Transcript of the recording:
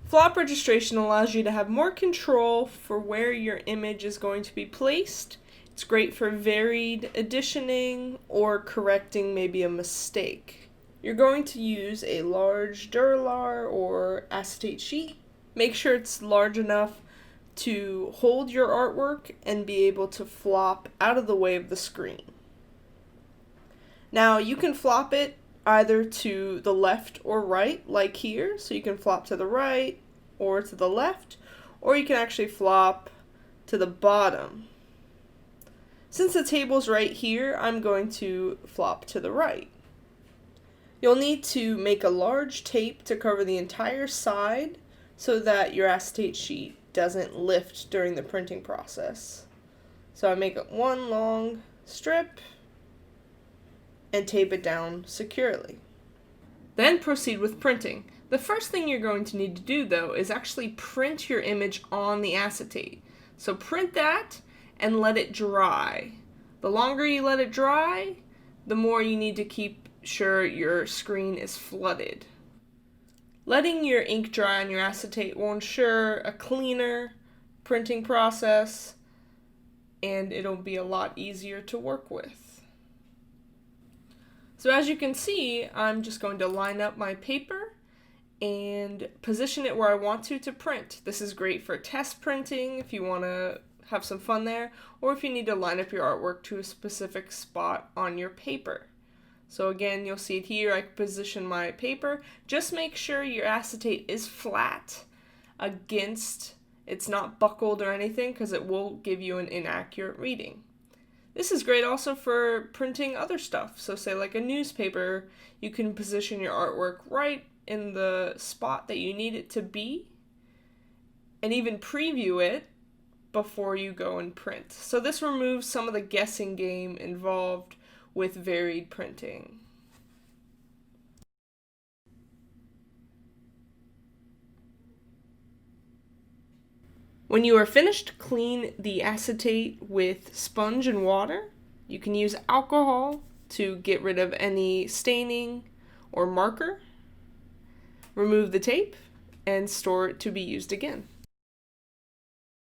Flop registration allows you to have more control for where your image is going to be placed. It's great for varied editioning or correcting maybe a mistake. You're going to use a large Duralar or acetate sheet. Make sure it's large enough to hold your artwork and be able to flop out of the way of the screen. Now you can flop it either to the left or right, like here, so you can flop to the right or to the left, or you can actually flop to the bottom. Since the table's right here, I'm going to flop to the right. You'll need to make a large tape to cover the entire side so that your acetate sheet doesn't lift during the printing process. So I make one long strip and tape it down securely. Then proceed with printing. The first thing you're going to need to do, though, is actually print your image on the acetate. So print that and let it dry. The longer you let it dry, the more you need to keep sure your screen is flooded. Letting your ink dry on your acetate will ensure a cleaner printing process, and it'll be a lot easier to work with. So as you can see, I'm just going to line up my paper and position it where I want to print. This is great for test printing if you want to have some fun there, or if you need to line up your artwork to a specific spot on your paper. So again, you'll see it here, I position my paper. Just make sure your acetate is flat against, it's not buckled or anything, because it will give you an inaccurate reading. This is great also for printing other stuff. So say like a newspaper, you can position your artwork right in the spot that you need it to be, and even preview it before you go and print. So this removes some of the guessing game involved with varied printing. When you are finished, clean the acetate with sponge and water. You can use alcohol to get rid of any staining or marker. Remove the tape and store it to be used again.